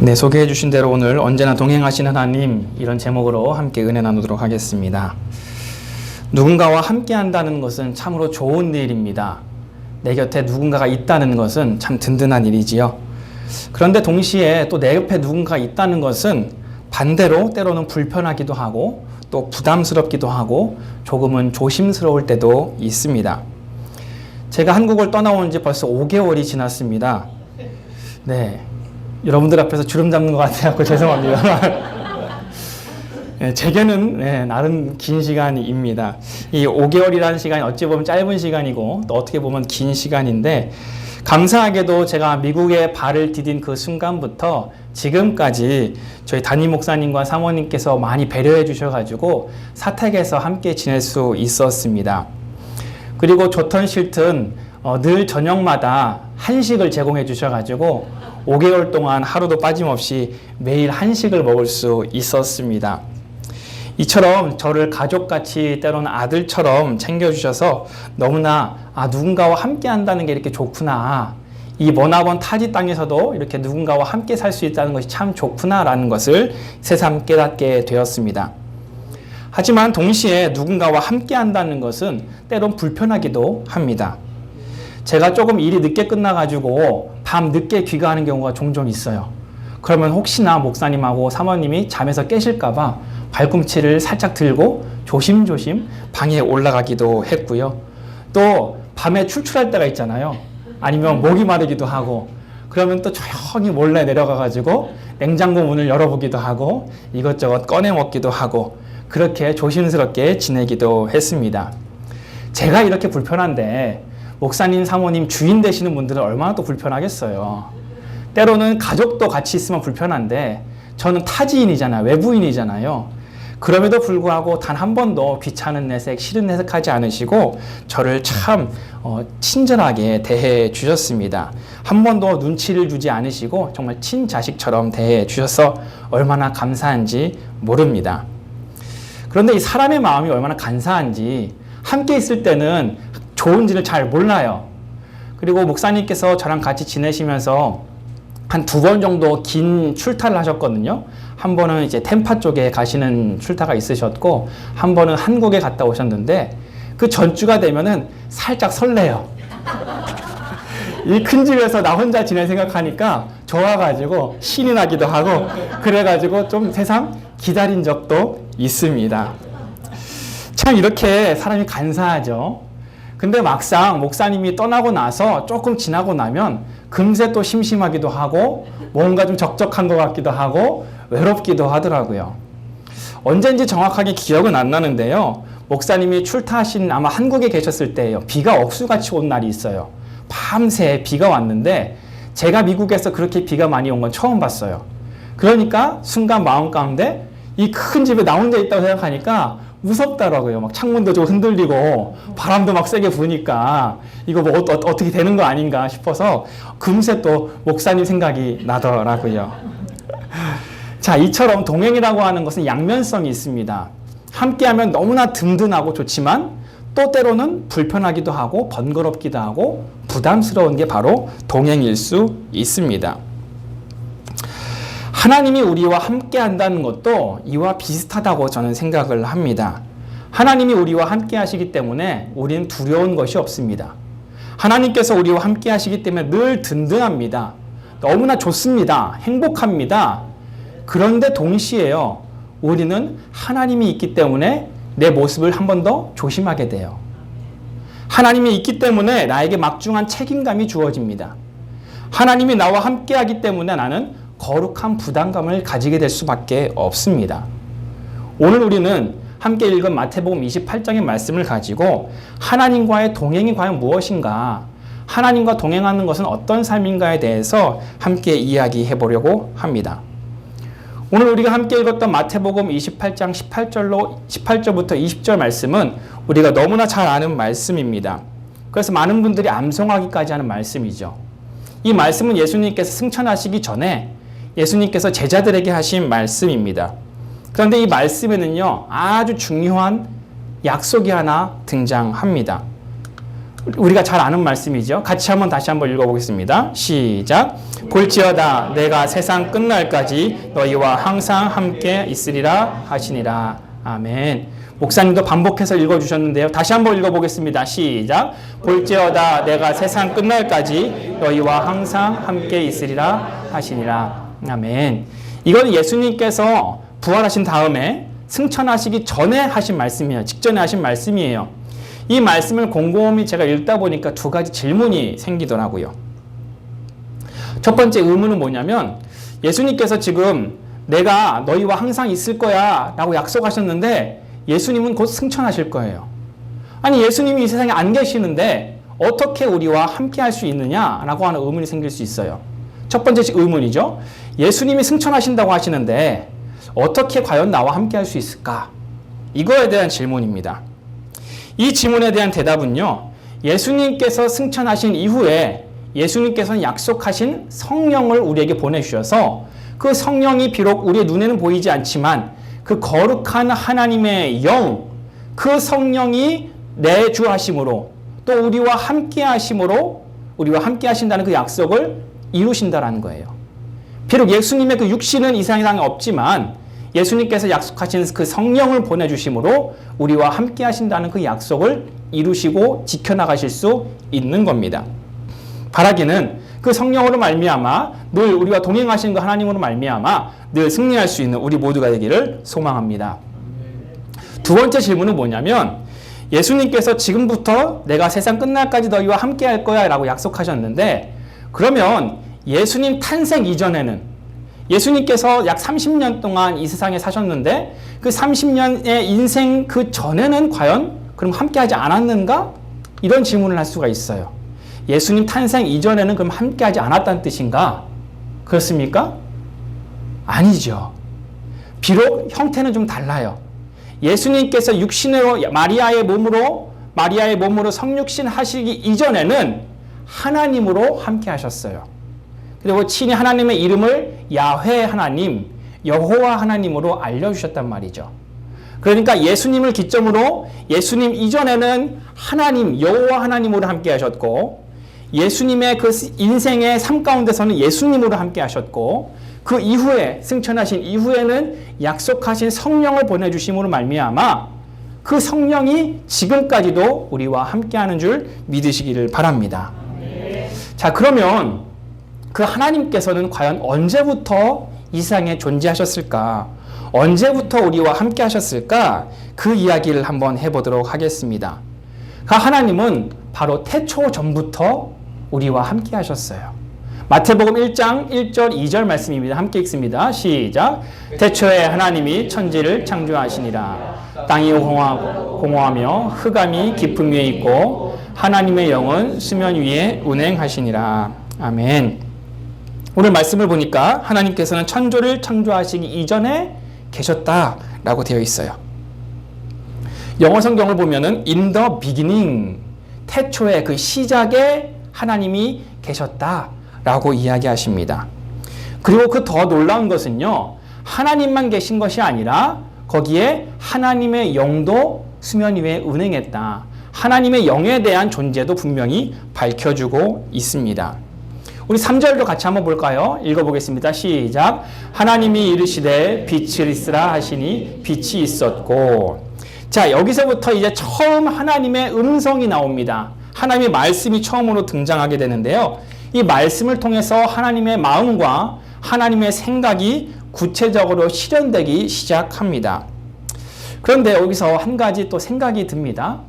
네, 소개해 주신 대로 오늘 언제나 동행하시는 하나님, 이런 제목으로 함께 은혜 나누도록 하겠습니다. 누군가와 함께 한다는 것은 참으로 좋은 일입니다. 내 곁에 누군가가 있다는 것은 참 든든한 일이지요. 그런데 동시에 또 내 옆에 누군가가 있다는 것은 반대로 때로는 불편하기도 하고 또 부담스럽기도 하고 조금은 조심스러울 때도 있습니다. 제가 한국을 떠나온 지 벌써 5개월이 지났습니다. 네. 여러분들 앞에서 주름 잡는 것 같아서 죄송합니다. 네, 제게는 나름 긴 시간입니다. 이 5개월이라는 시간이 어찌 보면 짧은 시간이고 또 어떻게 보면 긴 시간인데, 감사하게도 제가 미국에 발을 디딘 그 순간부터 지금까지 저희 담임 목사님과 사모님께서 많이 배려해 주셔가지고 사택에서 함께 지낼 수 있었습니다. 그리고 좋든 싫든 늘 저녁마다 한식을 제공해 주셔가지고 5개월 동안 하루도 빠짐없이 매일 한식을 먹을 수 있었습니다. 이처럼 저를 가족같이 때로는 아들처럼 챙겨주셔서 너무나 누군가와 함께 한다는 게 이렇게 좋구나, 이 머나먼 타지 땅에서도 이렇게 누군가와 함께 살 수 있다는 것이 참 좋구나라는 것을 새삼 깨닫게 되었습니다. 하지만 동시에 누군가와 함께 한다는 것은 때론 불편하기도 합니다. 제가 조금 일이 늦게 끝나가지고 밤 늦게 귀가하는 경우가 종종 있어요. 그러면 혹시나 목사님하고 사모님이 잠에서 깨실까봐 발꿈치를 살짝 들고 조심조심 방에 올라가기도 했고요. 또 밤에 출출할 때가 있잖아요. 아니면 목이 마르기도 하고, 그러면 또 조용히 몰래 내려가가지고 냉장고 문을 열어보기도 하고 이것저것 꺼내 먹기도 하고, 그렇게 조심스럽게 지내기도 했습니다. 제가 이렇게 불편한데 목사님, 사모님, 주인 되시는 분들은 얼마나 또 불편하겠어요. 때로는 가족도 같이 있으면 불편한데 저는 타지인이잖아요. 외부인이잖아요. 그럼에도 불구하고 단 한 번도 귀찮은 내색, 싫은 내색하지 않으시고 저를 참 친절하게 대해 주셨습니다. 한 번도 눈치를 주지 않으시고 정말 친자식처럼 대해 주셔서 얼마나 감사한지 모릅니다. 그런데 이 사람의 마음이 얼마나 간사한지 함께 있을 때는 좋은지를 잘 몰라요. 그리고 목사님께서 저랑 같이 지내시면서 한 2번 정도 긴 출타를 하셨거든요. 한 번은 이제 템파 쪽에 가시는 출타가 있으셨고, 한 번은 한국에 갔다 오셨는데, 그 전주가 되면은 살짝 설레요. 이 큰 집에서 나 혼자 지낼 생각하니까 좋아가지고 신이 나기도 하고, 그래가지고 좀 새삼 기다린 적도 있습니다. 참 이렇게 사람이 간사하죠. 근데 막상 목사님이 떠나고 나서 조금 지나고 나면 금세 또 심심하기도 하고 뭔가 좀 적적한 것 같기도 하고 외롭기도 하더라고요. 언제인지 정확하게 기억은 안 나는데요. 목사님이 출타하신 아마 한국에 계셨을 때예요. 비가 억수같이 온 날이 있어요. 밤새 비가 왔는데 제가 미국에서 그렇게 비가 많이 온 건 처음 봤어요. 그러니까 순간 마음 가운데 이 큰 집에 나 혼자 있다고 생각하니까 무섭더라고요. 막 창문도 좀 흔들리고 바람도 막 세게 부니까 이거 뭐 어떻게 되는 거 아닌가 싶어서 금세 또 목사님 생각이 나더라고요. 자, 이처럼 동행이라고 하는 것은 양면성이 있습니다. 함께하면 너무나 든든하고 좋지만 또 때로는 불편하기도 하고 번거롭기도 하고 부담스러운 게 바로 동행일 수 있습니다. 하나님이 우리와 함께 한다는 것도 이와 비슷하다고 저는 생각을 합니다. 하나님이 우리와 함께 하시기 때문에 우리는 두려운 것이 없습니다. 하나님께서 우리와 함께 하시기 때문에 늘 든든합니다. 너무나 좋습니다. 행복합니다. 그런데 동시에요, 우리는 하나님이 있기 때문에 내 모습을 한 번 더 조심하게 돼요. 하나님이 있기 때문에 나에게 막중한 책임감이 주어집니다. 하나님이 나와 함께 하기 때문에 나는 거룩한 부담감을 가지게 될 수밖에 없습니다. 오늘 우리는 함께 읽은 마태복음 28장의 말씀을 가지고 하나님과의 동행이 과연 무엇인가, 하나님과 동행하는 것은 어떤 삶인가에 대해서 함께 이야기해 보려고 합니다. 오늘 우리가 함께 읽었던 마태복음 28장 18절부터 20절 말씀은 우리가 너무나 잘 아는 말씀입니다. 그래서 많은 분들이 암송하기까지 하는 말씀이죠. 이 말씀은 예수님께서 승천하시기 전에 예수님께서 제자들에게 하신 말씀입니다. 그런데 이 말씀에는요, 아주 중요한 약속이 하나 등장합니다. 우리가 잘 아는 말씀이죠. 같이 다시 한번 읽어보겠습니다. 시작. 볼지어다 내가 세상 끝날까지 너희와 항상 함께 있으리라 하시니라. 아멘. 목사님도 반복해서 읽어주셨는데요. 다시 한번 읽어보겠습니다. 시작. 볼지어다 내가 세상 끝날까지 너희와 항상 함께 있으리라 하시니라. 아멘. 이건 예수님께서 부활하신 다음에 승천하시기 전에 하신 말씀이에요. 직전에 하신 말씀이에요. 이 말씀을 곰곰이 제가 읽다 보니까 두 가지 질문이 생기더라고요. 첫 번째 의문은 뭐냐면 예수님께서 지금 내가 너희와 항상 있을 거야 라고 약속하셨는데 예수님은 곧 승천하실 거예요. 아니 예수님이 이 세상에 안 계시는데 어떻게 우리와 함께 할 수 있느냐라고 하는 의문이 생길 수 있어요. 첫 번째 의문이죠. 예수님이 승천하신다고 하시는데 어떻게 과연 나와 함께 할 수 있을까? 이거에 대한 질문입니다. 이 질문에 대한 대답은요. 예수님께서 승천하신 이후에 예수님께서는 약속하신 성령을 우리에게 보내주셔서 그 성령이 비록 우리의 눈에는 보이지 않지만 그 거룩한 하나님의 영, 그 성령이 내주하심으로 또 우리와 함께 하심으로 우리와 함께 하신다는 그 약속을 이루신다라는 거예요. 비록 예수님의 그 육신은 이 세상에 없지만 예수님께서 약속하신 그 성령을 보내주심으로 우리와 함께 하신다는 그 약속을 이루시고 지켜나가실 수 있는 겁니다. 바라기는 그 성령으로 말미암아 늘 우리와 동행하시는 그 하나님으로 말미암아 늘 승리할 수 있는 우리 모두가 되기를 소망합니다. 두 번째 질문은 뭐냐면 예수님께서 지금부터 내가 세상 끝날까지 너희와 함께 할 거야 라고 약속하셨는데 그러면 예수님 탄생 이전에는 예수님께서 약 30년 동안 이 세상에 사셨는데 그 30년의 인생 그 전에는 과연 그럼 함께 하지 않았는가? 이런 질문을 할 수가 있어요. 예수님 탄생 이전에는 그럼 함께 하지 않았다는 뜻인가? 그렇습니까? 아니죠. 비록 형태는 좀 달라요. 예수님께서 육신으로 마리아의 몸으로 성육신 하시기 이전에는 하나님으로 함께 하셨어요. 그리고 친히 하나님의 이름을 야훼 하나님, 여호와 하나님으로 알려주셨단 말이죠. 그러니까 예수님을 기점으로 예수님 이전에는 하나님, 여호와 하나님으로 함께 하셨고 예수님의 그 인생의 삶 가운데서는 예수님으로 함께 하셨고 그 이후에 승천하신 이후에는 약속하신 성령을 보내주심으로 말미암아 그 성령이 지금까지도 우리와 함께하는 줄 믿으시기를 바랍니다. 자, 그러면 그 하나님께서는 과연 언제부터 이 세상에 존재하셨을까? 언제부터 우리와 함께 하셨을까? 그 이야기를 한번 해보도록 하겠습니다. 그 하나님은 바로 태초 전부터 우리와 함께 하셨어요. 마태복음 1장 1절 2절 말씀입니다. 함께 읽습니다. 시작. 태초에 하나님이 천지를 창조하시니라. 땅이 공허하며 흑암이 깊음 위에 있고 하나님의 영은 수면 위에 운행하시니라. 아멘. 오늘 말씀을 보니까 하나님께서는 천조를 창조하시기 이전에 계셨다라고 되어 있어요. 영어 성경을 보면은 in the beginning, 태초에 그 시작에 하나님이 계셨다라고 이야기하십니다. 그리고 그 더 놀라운 것은요, 하나님만 계신 것이 아니라 거기에 하나님의 영도 수면 위에 운행했다. 하나님의 영에 대한 존재도 분명히 밝혀주고 있습니다. 우리 3절도 같이 한번 볼까요? 읽어보겠습니다. 시작. 하나님이 이르시되 빛을 있으라 하시니 빛이 있었고. 자, 여기서부터 이제 처음 하나님의 음성이 나옵니다. 하나님의 말씀이 처음으로 등장하게 되는데요. 이 말씀을 통해서 하나님의 마음과 하나님의 생각이 구체적으로 실현되기 시작합니다. 그런데 여기서 한 가지 또 생각이 듭니다.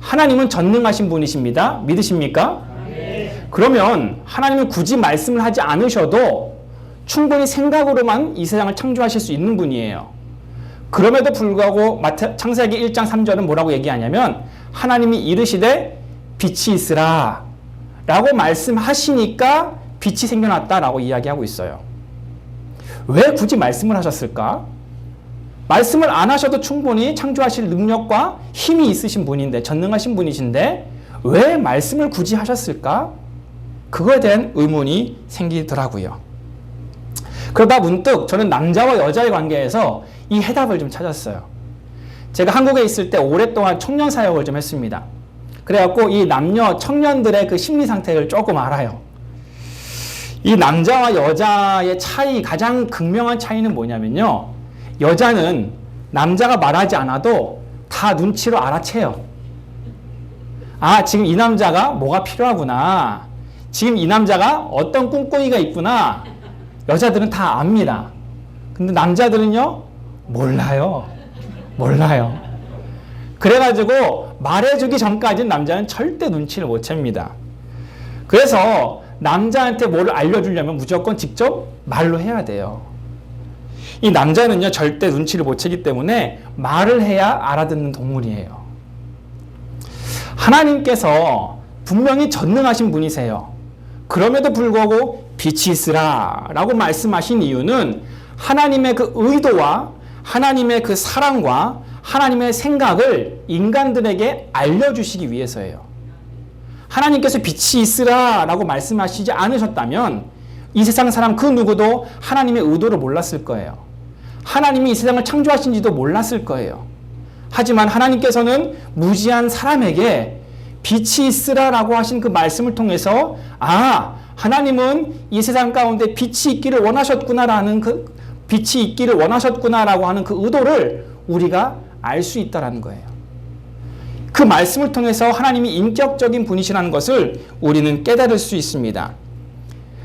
하나님은 전능하신 분이십니다. 믿으십니까? 그러면 하나님은 굳이 말씀을 하지 않으셔도 충분히 생각으로만 이 세상을 창조하실 수 있는 분이에요. 그럼에도 불구하고 창세기 1장 3절은 뭐라고 얘기하냐면 하나님이 이르시되 빛이 있으라 라고 말씀하시니까 빛이 생겨났다라고 이야기하고 있어요. 왜 굳이 말씀을 하셨을까? 말씀을 안 하셔도 충분히 창조하실 능력과 힘이 있으신 분인데, 전능하신 분이신데 왜 말씀을 굳이 하셨을까? 그거에 대한 의문이 생기더라고요. 그러다 문득 저는 남자와 여자의 관계에서 이 해답을 좀 찾았어요. 제가 한국에 있을 때 오랫동안 청년 사역을 좀 했습니다. 그래갖고 이 남녀 청년들의 그 심리 상태를 조금 알아요. 이 남자와 여자의 차이, 가장 극명한 차이는 뭐냐면요. 여자는 남자가 말하지 않아도 다 눈치로 알아채요. 아, 지금 이 남자가 뭐가 필요하구나. 지금 이 남자가 어떤 꿍꿍이가 있구나. 여자들은 다 압니다. 근데 남자들은요, 몰라요. 그래가지고 말해주기 전까지는 남자는 절대 눈치를 못 챕니다. 그래서 남자한테 뭘 알려주려면 무조건 직접 말로 해야 돼요. 이 남자는요, 절대 눈치를 못 채기 때문에 말을 해야 알아듣는 동물이에요. 하나님께서 분명히 전능하신 분이세요. 그럼에도 불구하고 빛이 있으라 라고 말씀하신 이유는 하나님의 그 의도와 하나님의 그 사랑과 하나님의 생각을 인간들에게 알려주시기 위해서예요. 하나님께서 빛이 있으라 라고 말씀하시지 않으셨다면 이 세상 사람 그 누구도 하나님의 의도를 몰랐을 거예요. 하나님이 이 세상을 창조하신지도 몰랐을 거예요. 하지만 하나님께서는 무지한 사람에게 빛이 있으라 라고 하신 그 말씀을 통해서 아, 하나님은 이 세상 가운데 빛이 있기를 원하셨구나라는 빛이 있기를 원하셨구나라고 하는 그 의도를 우리가 알 수 있다라는 거예요. 그 말씀을 통해서 하나님이 인격적인 분이시라는 것을 우리는 깨달을 수 있습니다.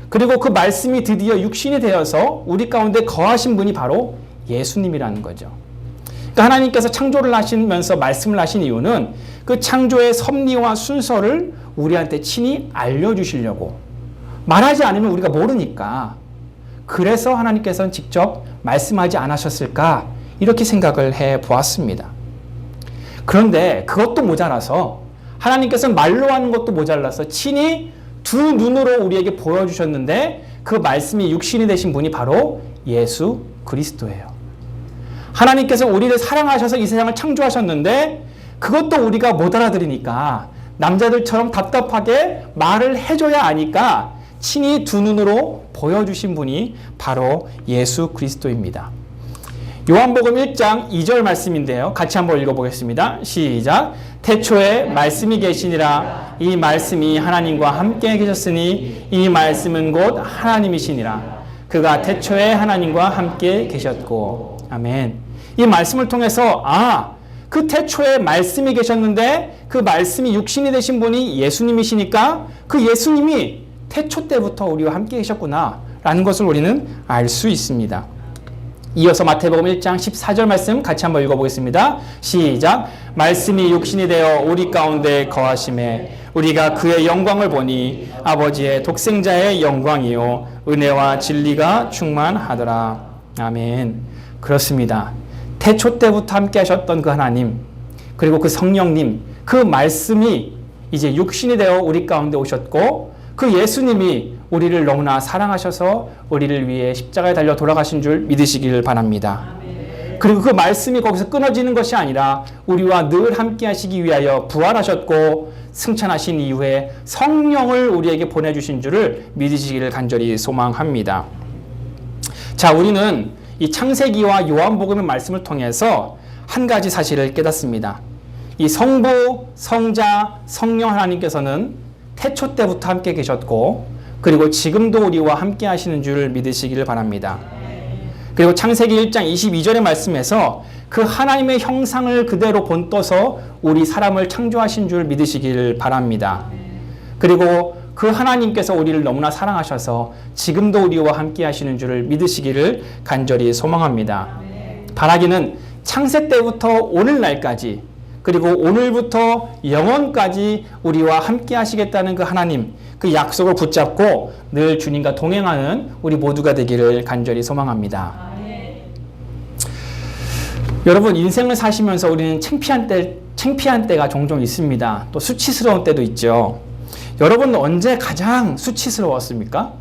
그리고 그 말씀이 드디어 육신이 되어서 우리 가운데 거하신 분이 바로 예수님이라는 거죠. 그러니까 하나님께서 창조를 하시면서 말씀을 하신 이유는 그 창조의 섭리와 순서를 우리한테 친히 알려주시려고. 말하지 않으면 우리가 모르니까. 그래서 하나님께서는 직접 말씀하지 않으셨을까? 이렇게 생각을 해 보았습니다. 그런데 그것도 모자라서 하나님께서는 말로 하는 것도 모자라서 친히 두 눈으로 우리에게 보여주셨는데 그 말씀이 육신이 되신 분이 바로 예수 그리스도예요. 하나님께서 우리를 사랑하셔서 이 세상을 창조하셨는데 그것도 우리가 못 알아들으니까 남자들처럼 답답하게 말을 해줘야 아니까 친히 두 눈으로 보여주신 분이 바로 예수 그리스도입니다. 요한복음 1장 2절 말씀인데요. 같이 한번 읽어보겠습니다. 시작. 태초에 말씀이 계시니라. 이 말씀이 하나님과 함께 계셨으니 이 말씀은 곧 하나님이시니라. 그가 태초에 하나님과 함께 계셨고. 아멘. 이 말씀을 통해서 그 태초에 말씀이 계셨는데 그 말씀이 육신이 되신 분이 예수님이시니까 그 예수님이 태초 때부터 우리와 함께 계셨구나 라는 것을 우리는 알 수 있습니다. 이어서 마태복음 1장 14절 말씀 같이 한번 읽어보겠습니다. 시작. 말씀이 육신이 되어 우리 가운데 거하심에 우리가 그의 영광을 보니 아버지의 독생자의 영광이요 은혜와 진리가 충만하더라. 아멘. 그렇습니다. 태초 때부터 함께 하셨던 그 하나님 그리고 그 성령님 그 말씀이 이제 육신이 되어 우리 가운데 오셨고 그 예수님이 우리를 너무나 사랑하셔서 우리를 위해 십자가에 달려 돌아가신 줄 믿으시길 바랍니다. 그리고 그 말씀이 거기서 끊어지는 것이 아니라 우리와 늘 함께 하시기 위하여 부활하셨고 승천하신 이후에 성령을 우리에게 보내주신 줄을 믿으시기를 간절히 소망합니다. 자, 우리는 이 창세기와 요한복음의 말씀을 통해서 한 가지 사실을 깨닫습니다. 이 성부, 성자, 성령 하나님께서는 태초 때부터 함께 계셨고 그리고 지금도 우리와 함께 하시는 줄 믿으시기를 바랍니다. 그리고 창세기 1장 22절의 말씀에서 그 하나님의 형상을 그대로 본떠서 우리 사람을 창조하신 줄 믿으시기를 바랍니다. 그리고 그 하나님께서 우리를 너무나 사랑하셔서 지금도 우리와 함께 하시는 줄을 믿으시기를 간절히 소망합니다. 바라기는 창세 때부터 오늘날까지 그리고 오늘부터 영원까지 우리와 함께 하시겠다는 그 하나님, 그 약속을 붙잡고 늘 주님과 동행하는 우리 모두가 되기를 간절히 소망합니다. 여러분, 인생을 사시면서 우리는 창피한 때가 종종 있습니다. 또 수치스러운 때도 있죠. 여러분은 언제 가장 수치스러웠습니까?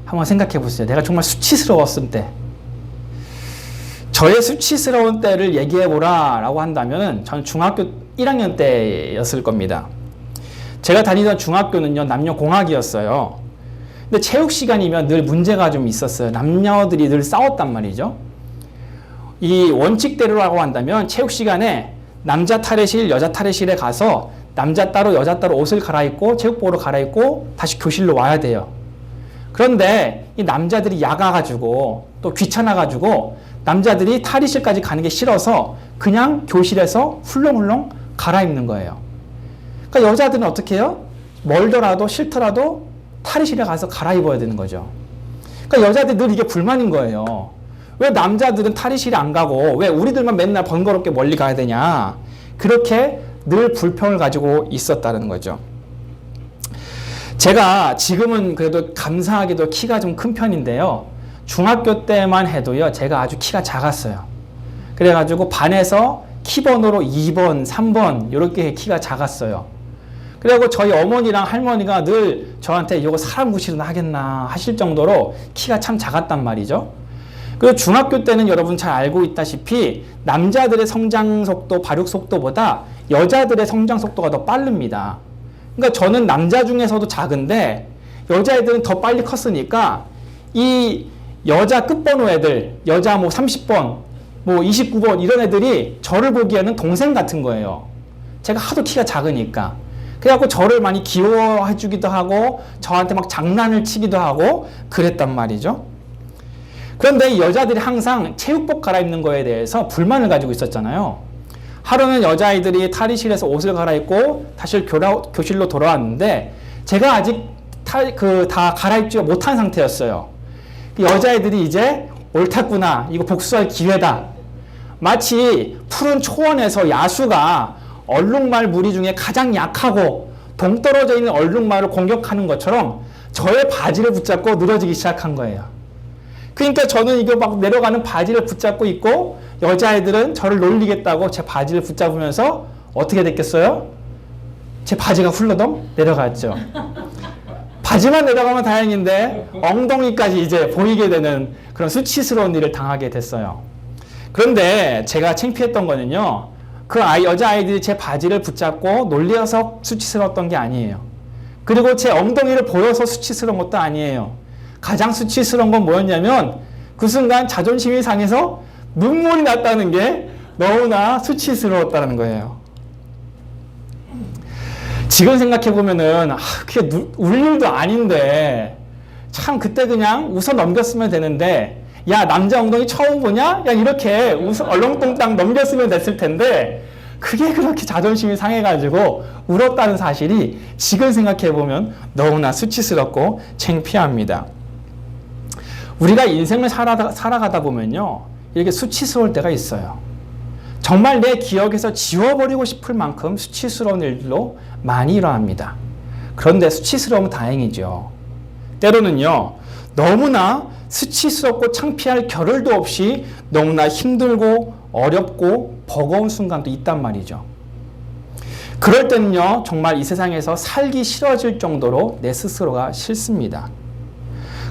한번 생각해 보세요. 내가 정말 수치스러웠을 때. 저의 수치스러운 때를 얘기해보라 라고 한다면 저는 중학교 1학년 때였을 겁니다. 제가 다니던 중학교는요, 남녀공학이었어요. 근데 체육 시간이면 늘 문제가 좀 있었어요. 남녀들이 늘 싸웠단 말이죠. 이 원칙대로라고 한다면 체육 시간에 남자 탈의실, 여자 탈의실에 가서 남자 따로 여자 따로 옷을 갈아입고 체육복으로 갈아입고 다시 교실로 와야 돼요. 그런데 이 남자들이 야가가지고 또 귀찮아가지고 남자들이 탈의실까지 가는 게 싫어서 그냥 교실에서 훌렁훌렁 갈아입는 거예요. 그러니까 여자들은 어떻게 해요? 멀더라도 싫더라도 탈의실에 가서 갈아입어야 되는 거죠. 그러니까 여자들이 늘 이게 불만인 거예요. 왜 남자들은 탈의실에 안 가고 왜 우리들만 맨날 번거롭게 멀리 가야 되냐. 그렇게 늘 불평을 가지고 있었다는 거죠. 제가 지금은 그래도 감사하게도 키가 좀 큰 편인데요. 중학교 때만 해도요, 제가 아주 키가 작았어요. 그래가지고 반에서 키번호로 2번, 3번 이렇게 키가 작았어요. 그리고 저희 어머니랑 할머니가 늘 저한테 이거 사람 구실은 하겠나 하실 정도로 키가 참 작았단 말이죠. 그리고 중학교 때는 여러분 잘 알고 있다시피 남자들의 성장 속도, 발육 속도보다 여자들의 성장 속도가 더 빠릅니다. 그러니까 저는 남자 중에서도 작은데 여자애들은 더 빨리 컸으니까 이 여자 끝번호 애들, 여자 뭐 30번, 뭐 29번 이런 애들이 저를 보기에는 동생 같은 거예요. 제가 하도 키가 작으니까. 그래갖고 저를 많이 귀여워해 주기도 하고 저한테 막 장난을 치기도 하고 그랬단 말이죠. 그런데 이 여자들이 항상 체육복 갈아입는 거에 대해서 불만을 가지고 있었잖아요. 하루는 여자아이들이 탈의실에서 옷을 갈아입고 다시 교실로 돌아왔는데 제가 아직 다 갈아입지 못한 상태였어요. 여자애들이 이제 옳았구나, 이거 복수할 기회다. 마치 푸른 초원에서 야수가 얼룩말 무리 중에 가장 약하고 동떨어져 있는 얼룩말을 공격하는 것처럼 저의 바지를 붙잡고 늘어지기 시작한 거예요. 그러니까 저는 이거 막 내려가는 바지를 붙잡고 있고 여자애들은 저를 놀리겠다고 제 바지를 붙잡으면서 어떻게 됐겠어요? 제 바지가 훌러덩 내려갔죠. 바지만 내려가면 다행인데 엉덩이까지 이제 보이게 되는 그런 수치스러운 일을 당하게 됐어요. 그런데 제가 창피했던 거는요, 그 여자아이들이 제 바지를 붙잡고 놀려서 수치스러웠던 게 아니에요. 그리고 제 엉덩이를 보여서 수치스러운 것도 아니에요. 가장 수치스러운 건 뭐였냐면 그 순간 자존심이 상해서 눈물이 났다는 게 너무나 수치스러웠다는 거예요. 지금 생각해보면은 그게 울 일도 아닌데 참 그때 그냥 웃어 넘겼으면 되는데, 야 남자 엉덩이 처음 보냐? 야 이렇게 웃어 얼렁뚱땅 넘겼으면 됐을 텐데 그게 그렇게 자존심이 상해가지고 울었다는 사실이 지금 생각해보면 너무나 수치스럽고 창피합니다. 우리가 인생을 살아가다 보면요, 이렇게 수치스러울 때가 있어요. 정말 내 기억에서 지워버리고 싶을 만큼 수치스러운 일들로 많이 일어납니다. 그런데 수치스러우면 다행이죠. 때로는요, 너무나 수치스럽고 창피할 겨를도 없이 너무나 힘들고 어렵고 버거운 순간도 있단 말이죠. 그럴 때는요, 정말 이 세상에서 살기 싫어질 정도로 내 스스로가 싫습니다.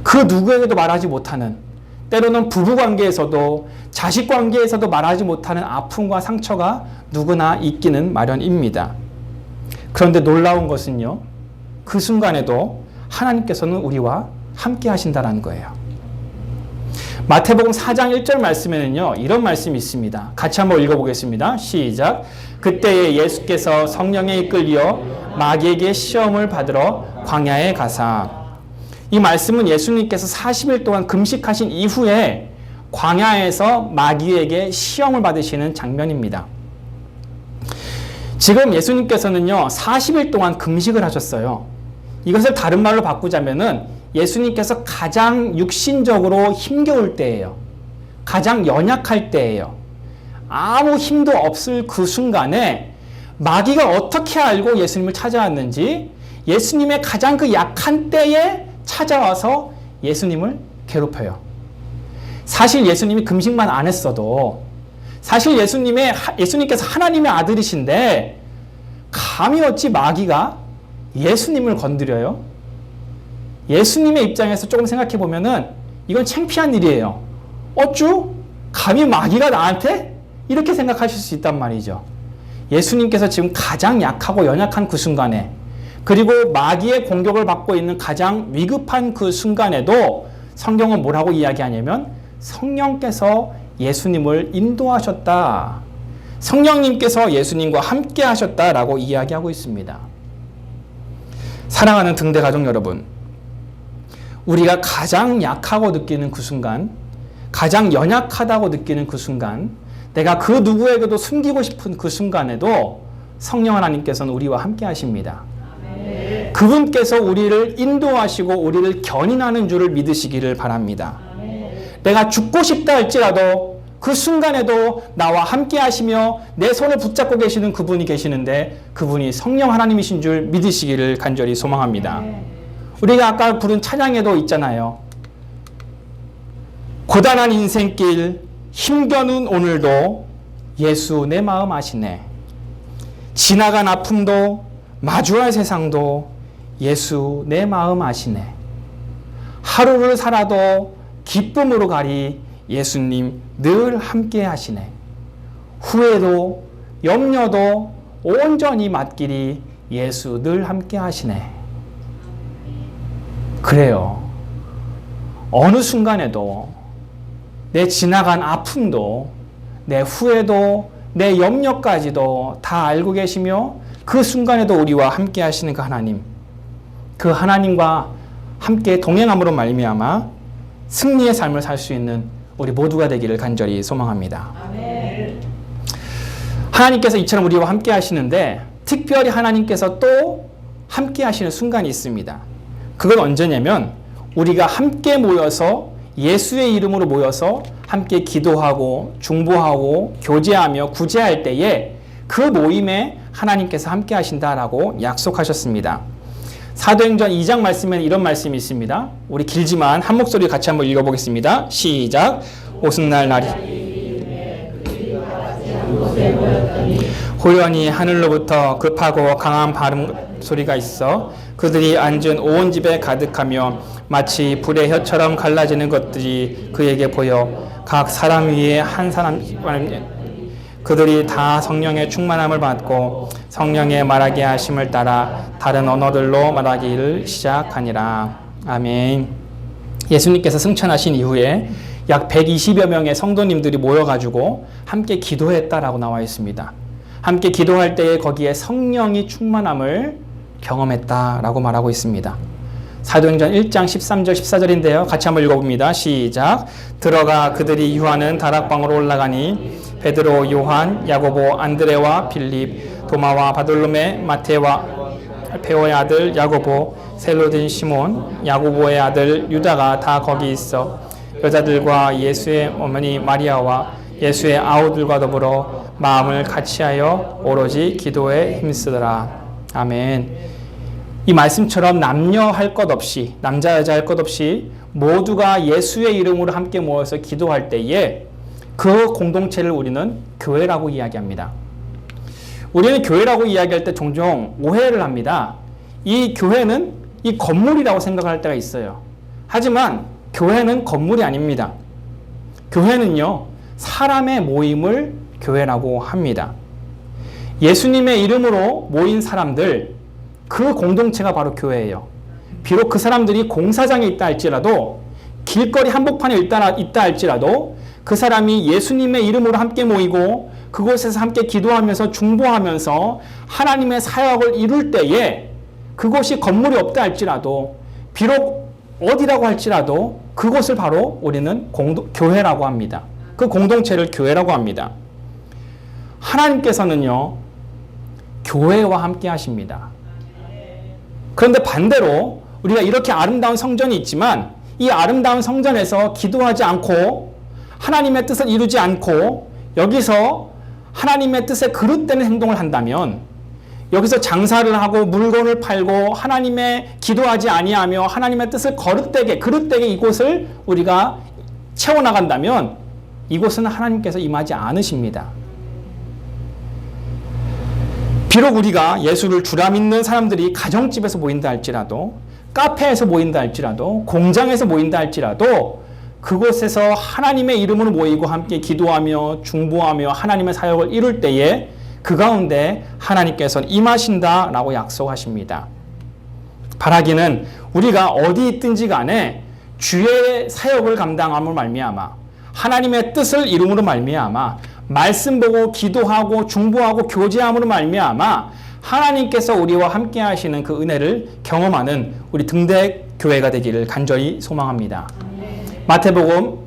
그 누구에게도 말하지 못하는, 때로는 부부관계에서도 자식관계에서도 말하지 못하는 아픔과 상처가 누구나 있기는 마련입니다. 그런데 놀라운 것은요, 그 순간에도 하나님께서는 우리와 함께 하신다는 거예요. 마태복음 4장 1절 말씀에는요, 이런 말씀이 있습니다. 같이 한번 읽어보겠습니다. 시작. 그때에 예수께서 성령에 이끌려 마귀에게 시험을 받으러 광야에 가사. 이 말씀은 예수님께서 40일 동안 금식하신 이후에 광야에서 마귀에게 시험을 받으시는 장면입니다. 지금 예수님께서는요, 40일 동안 금식을 하셨어요. 이것을 다른 말로 바꾸자면은 예수님께서 가장 육신적으로 힘겨울 때예요. 가장 연약할 때예요. 아무 힘도 없을 그 순간에 마귀가 어떻게 알고 예수님을 찾아왔는지 예수님의 가장 그 약한 때에 찾아와서 예수님을 괴롭혀요. 사실 예수님이 금식만 안 했어도, 사실 예수님께서 하나님의 아들이신데 감히 어찌 마귀가 예수님을 건드려요? 예수님의 입장에서 조금 생각해 보면은 이건 창피한 일이에요. 어쭈? 감히 마귀가 나한테? 이렇게 생각하실 수 있단 말이죠. 예수님께서 지금 가장 약하고 연약한 그 순간에, 그리고 마귀의 공격을 받고 있는 가장 위급한 그 순간에도 성경은 뭐라고 이야기하냐면 성령께서 예수님을 인도하셨다. 성령님께서 예수님과 함께 하셨다라고 이야기하고 있습니다. 사랑하는 등대 가족 여러분, 우리가 가장 약하고 느끼는 그 순간, 가장 연약하다고 느끼는 그 순간, 내가 그 누구에게도 숨기고 싶은 그 순간에도 성령 하나님께서는 우리와 함께 하십니다. 아멘. 그분께서 우리를 인도하시고 우리를 견인하는 줄을 믿으시기를 바랍니다. 아멘. 내가 죽고 싶다 할지라도 그 순간에도 나와 함께 하시며 내 손을 붙잡고 계시는 그분이 계시는데 그분이 성령 하나님이신 줄 믿으시기를 간절히 소망합니다. 아멘. 우리가 아까 부른 찬양에도 있잖아요. 고단한 인생길 힘겨운 오늘도 예수 내 마음 아시네. 지나간 아픔도 마주할 세상도 예수 내 마음 아시네. 하루를 살아도 기쁨으로 가리 예수님 늘 함께 하시네. 후회도 염려도 온전히 맡기리 예수 늘 함께 하시네. 그래요. 어느 순간에도 내 지나간 아픔도 내 후회도 내 염려까지도 다 알고 계시며 그 순간에도 우리와 함께 하시는 그 하나님, 그 하나님과 함께 동행함으로 말미암아 승리의 삶을 살 수 있는 우리 모두가 되기를 간절히 소망합니다. 아멘. 하나님께서 이처럼 우리와 함께 하시는데 특별히 하나님께서 또 함께 하시는 순간이 있습니다. 그건 언제냐면 우리가 함께 모여서 예수의 이름으로 모여서 함께 기도하고 중보하고 교제하며 구제할 때에 그 모임에 하나님께서 함께 하신다라고 약속하셨습니다. 사도행전 2장 말씀에는 이런 말씀이 있습니다. 우리 길지만 한 목소리 같이 한번 읽어보겠습니다. 시작. 오순날 날이 호련히 하늘로부터 급하고 강한 바람 소리가 있어 그들이 앉은 온 집에 가득하며 마치 불의 혀처럼 갈라지는 것들이 그에게 보여 각 사람 위에 한 사람 그들이 다 성령의 충만함을 받고 성령의 말하게 하심을 따라 다른 언어들로 말하기를 시작하니라. 아멘. 예수님께서 승천하신 이후에 약 120여 명의 성도님들이 모여가지고 함께 기도했다라고 나와 있습니다. 함께 기도할 때에 거기에 성령이 충만함을 경험했다라고 말하고 있습니다. 사도행전 1장 13절 14절인데요. 같이 한번 읽어봅니다. 시작. 들어가 그들이 유하는 다락방으로 올라가니 베드로, 요한, 야고보, 안드레와 빌립, 도마와 바돌로메, 마테와 알페오의 아들 야고보, 셀로딘 시몬, 야고보의 아들 유다가 다 거기 있어 여자들과 예수의 어머니 마리아와 예수의 아우들과 더불어 마음을 같이하여 오로지 기도에 힘쓰더라. 아멘. 이 말씀처럼 남녀 할 것 없이 남자 여자 할 것 없이 모두가 예수의 이름으로 함께 모여서 기도할 때에 그 공동체를 우리는 교회라고 이야기합니다. 우리는 교회라고 이야기할 때 종종 오해를 합니다. 이 교회는 이 건물이라고 생각할 때가 있어요. 하지만 교회는 건물이 아닙니다. 교회는요, 사람의 모임을 교회라고 합니다. 예수님의 이름으로 모인 사람들, 그 공동체가 바로 교회예요. 비록 그 사람들이 공사장에 있다 할지라도 길거리 한복판에 있다 할지라도 그 사람이 예수님의 이름으로 함께 모이고 그곳에서 함께 기도하면서 중보하면서 하나님의 사역을 이룰 때에 그곳이 건물이 없다 할지라도 비록 어디라고 할지라도 그곳을 바로 우리는 교회라고 합니다. 그 공동체를 교회라고 합니다. 하나님께서는요, 교회와 함께 하십니다. 그런데 반대로 우리가 이렇게 아름다운 성전이 있지만 이 아름다운 성전에서 기도하지 않고 하나님의 뜻을 이루지 않고 여기서 하나님의 뜻에 그릇되는 행동을 한다면 여기서 장사를 하고 물건을 팔고 하나님의 기도하지 아니하며 하나님의 뜻을 그릇되게 이곳을 우리가 채워나간다면 이곳은 하나님께서 임하지 않으십니다. 비록 우리가 예수를 주라 믿는 사람들이 가정집에서 모인다 할지라도 카페에서 모인다 할지라도 공장에서 모인다 할지라도 그곳에서 하나님의 이름으로 모이고 함께 기도하며 중보하며 하나님의 사역을 이룰 때에 그 가운데 하나님께서는 임하신다라고 약속하십니다. 바라기는 우리가 어디 있든지 간에 주의 사역을 감당함으로 말미암아 하나님의 뜻을 이룸으로 말미암아 말씀 보고 기도하고 중보하고 교제함으로 말미암아 하나님께서 우리와 함께 하시는 그 은혜를 경험하는 우리 등대 교회가 되기를 간절히 소망합니다. 마태복음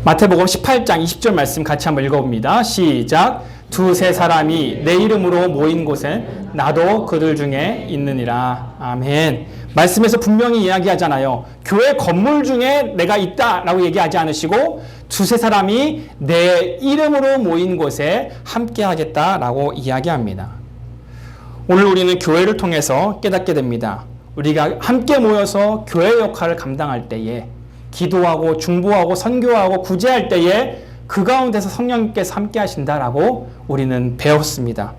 18장 20절 말씀 같이 한번 읽어봅니다. 시작. 두세 사람이 내 이름으로 모인 곳에 나도 그들 중에 있느니라. 아멘. 말씀에서 분명히 이야기하잖아요. 교회 건물 중에 내가 있다라고 얘기하지 않으시고 두세 사람이 내 이름으로 모인 곳에 함께 하겠다라고 이야기합니다. 오늘 우리는 교회를 통해서 깨닫게 됩니다. 우리가 함께 모여서 교회 역할을 감당할 때에 기도하고 중보하고 선교하고 구제할 때에 그 가운데서 성령님께서 함께 하신다라고 우리는 배웠습니다.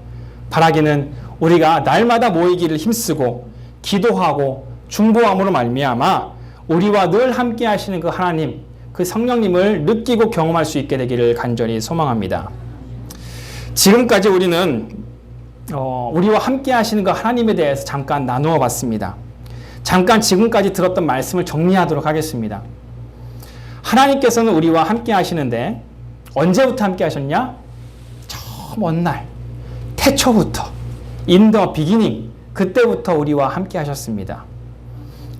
바라기는 우리가 날마다 모이기를 힘쓰고 기도하고 중보함으로 말미암아 우리와 늘 함께 하시는 그 하나님, 그 성령님을 느끼고 경험할 수 있게 되기를 간절히 소망합니다. 지금까지 우리는 우리와 함께 하시는 그 하나님에 대해서 잠깐 나누어 봤습니다. 잠깐 지금까지 들었던 말씀을 정리하도록 하겠습니다. 하나님께서는 우리와 함께 하시는데 언제부터 함께 하셨냐? 저 먼 날, 태초부터, in the beginning, 그때부터 우리와 함께 하셨습니다.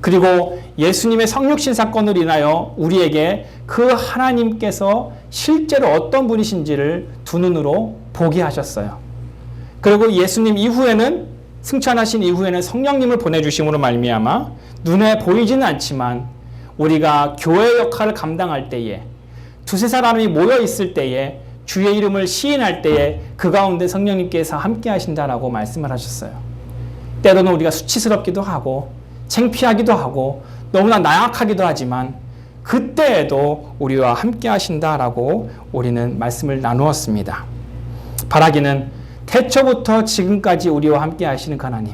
그리고 예수님의 성육신 사건으로 인하여 우리에게 그 하나님께서 실제로 어떤 분이신지를 두 눈으로 보게 하셨어요. 그리고 예수님 이후에는, 승천하신 이후에는 성령님을 보내주심으로 말미암아 눈에 보이지는 않지만 우리가 교회 역할을 감당할 때에, 두세 사람이 모여 있을 때에, 주의 이름을 시인할 때에 그 가운데 성령님께서 함께 하신다라고 말씀을 하셨어요. 때로는 우리가 수치스럽기도 하고 창피하기도 하고 너무나 나약하기도 하지만 그때에도 우리와 함께 하신다라고 우리는 말씀을 나누었습니다. 바라기는 태초부터 지금까지 우리와 함께 하시는 그 하나님,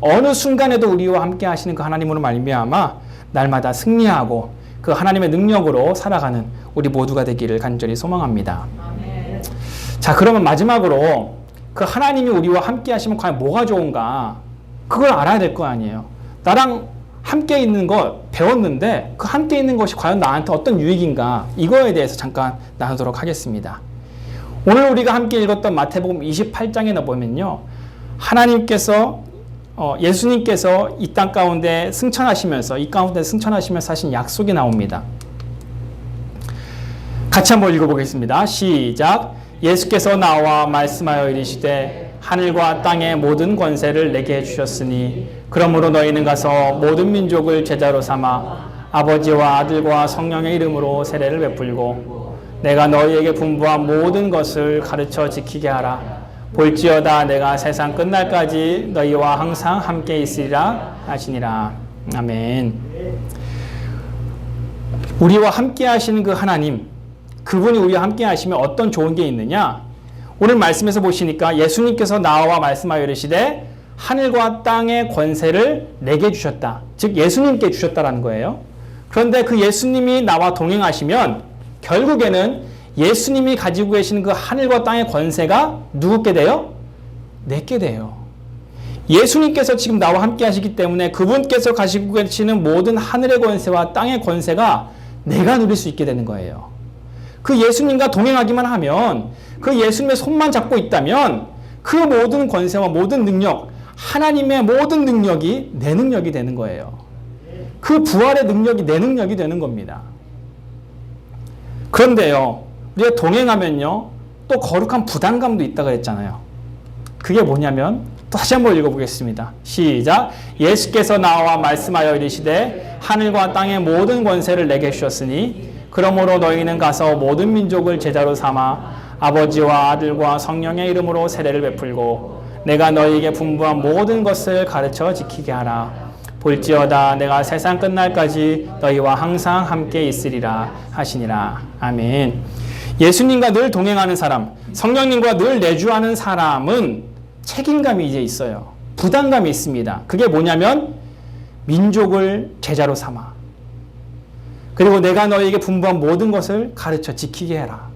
어느 순간에도 우리와 함께 하시는 그 하나님으로 말미암아 날마다 승리하고 그 하나님의 능력으로 살아가는 우리 모두가 되기를 간절히 소망합니다. 아멘. 자, 그러면 마지막으로 그 하나님이 우리와 함께 하시면 과연 뭐가 좋은가? 그걸 알아야 될 거 아니에요. 나랑 함께 있는 거 배웠는데 그 함께 있는 것이 과연 나한테 어떤 유익인가? 이거에 대해서 잠깐 나누도록 하겠습니다. 오늘 우리가 함께 읽었던 마태복음 28장에 보면요, 하나님께서 예수님께서 이 땅 가운데 승천하시면서 하신 약속이 나옵니다. 같이 한번 읽어보겠습니다. 시작. 예수께서 나와 말씀하여 이르시되 하늘과 땅의 모든 권세를 내게 주셨으니 그러므로 너희는 가서 모든 민족을 제자로 삼아 아버지와 아들과 성령의 이름으로 세례를 베풀고 내가 너희에게 분부한 모든 것을 가르쳐 지키게 하라. 볼지어다 내가 세상 끝날까지 너희와 항상 함께 있으리라 하시니라. 아멘. 우리와 함께 하시는 그 하나님, 그분이 우리와 함께 하시면 어떤 좋은 게 있느냐? 오늘 말씀에서 보시니까 예수님께서 나와 말씀하여 이르시되 하늘과 땅의 권세를 내게 주셨다. 즉 예수님께 주셨다라는 거예요. 그런데 그 예수님이 나와 동행하시면 결국에는 예수님이 가지고 계시는 그 하늘과 땅의 권세가 누구께 돼요? 내게 돼요. 예수님께서 지금 나와 함께 하시기 때문에 그분께서 가지고 계시는 모든 하늘의 권세와 땅의 권세가 내가 누릴 수 있게 되는 거예요. 그 예수님과 동행하기만 하면, 그 예수님의 손만 잡고 있다면 그 모든 권세와 모든 능력, 하나님의 모든 능력이 내 능력이 되는 거예요. 그 부활의 능력이 내 능력이 되는 겁니다. 그런데요, 우리가 동행하면요, 또 거룩한 부담감도 있다 그랬잖아요. 그게 뭐냐면, 또 다시 한번 읽어보겠습니다. 시작. 예수께서 나와 말씀하여 이르시되 하늘과 땅의 모든 권세를 내게 주셨으니 그러므로 너희는 가서 모든 민족을 제자로 삼아 아버지와 아들과 성령의 이름으로 세례를 베풀고 내가 너희에게 분부한 모든 것을 가르쳐 지키게 하라. 볼지어다 내가 세상 끝날까지 너희와 항상 함께 있으리라 하시니라. 아멘. 예수님과 늘 동행하는 사람, 성령님과 늘 내주하는 사람은 책임감이 이제 있어요. 부담감이 있습니다. 그게 뭐냐면 민족을 제자로 삼아. 그리고 내가 너희에게 분부한 모든 것을 가르쳐 지키게 해라.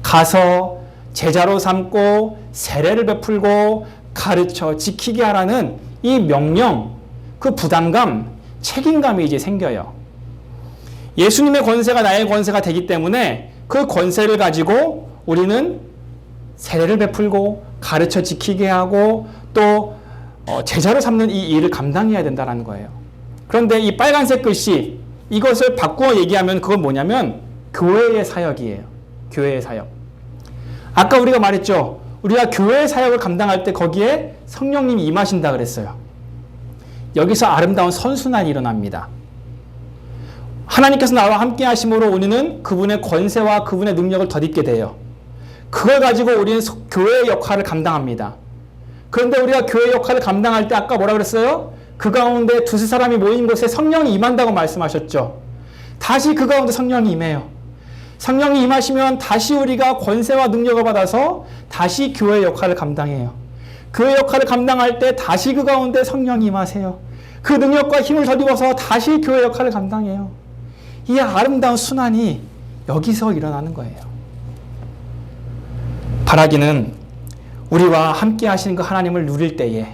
가서 제자로 삼고 세례를 베풀고 가르쳐 지키게 하라는 이 명령, 그 부담감, 책임감이 이제 생겨요. 예수님의 권세가 나의 권세가 되기 때문에 그 권세를 가지고 우리는 세례를 베풀고 가르쳐 지키게 하고 또 제자로 삼는 이 일을 감당해야 된다는 거예요. 그런데 이 빨간색 글씨 이것을 바꾸어 얘기하면 그건 뭐냐면 교회의 사역이에요. 교회의 사역. 아까 우리가 말했죠. 우리가 교회의 사역을 감당할 때 거기에 성령님이 임하신다 그랬어요. 여기서 아름다운 선순환이 일어납니다. 하나님께서 나와 함께 하심으로 우리는 그분의 권세와 그분의 능력을 덧입게 돼요. 그걸 가지고 우리는 교회의 역할을 감당합니다. 그런데 우리가 교회 역할을 감당할 때 아까 뭐라 그랬어요? 그 가운데 두세 사람이 모인 곳에 성령이 임한다고 말씀하셨죠. 다시 그 가운데 성령이 임해요. 성령이 임하시면 다시 우리가 권세와 능력을 받아서 다시 교회 역할을 감당해요. 교회 역할을 감당할 때 다시 그 가운데 성령이 임하세요. 그 능력과 힘을 덧입어서 다시 교회 역할을 감당해요. 이 아름다운 순환이 여기서 일어나는 거예요. 바라기는 우리와 함께 하시는 그 하나님을 누릴 때에,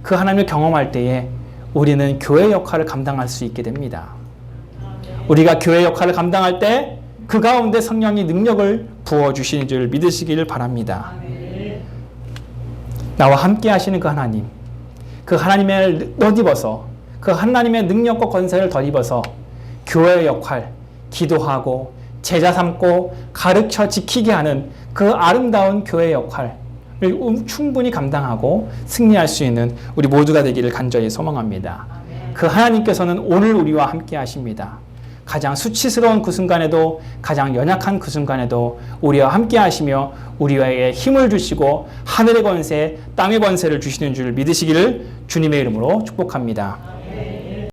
그 하나님을 경험할 때에 우리는 교회 역할을 감당할 수 있게 됩니다. 우리가 교회 역할을 감당할 때 그 가운데 성령이 능력을 부어주시는 줄 믿으시기를 바랍니다. 나와 함께 하시는 그 하나님, 그 하나님을 덧입어서, 그 하나님의 능력과 권세를 덧입어서 교회의 역할, 기도하고 제자 삼고 가르쳐 지키게 하는 그 아름다운 교회의 역할을 충분히 감당하고 승리할 수 있는 우리 모두가 되기를 간절히 소망합니다. 그 하나님께서는 오늘 우리와 함께 하십니다. 가장 수치스러운 그 순간에도, 가장 연약한 그 순간에도 우리와 함께 하시며 우리에게 힘을 주시고 하늘의 권세, 땅의 권세를 주시는 줄 믿으시기를 주님의 이름으로 축복합니다.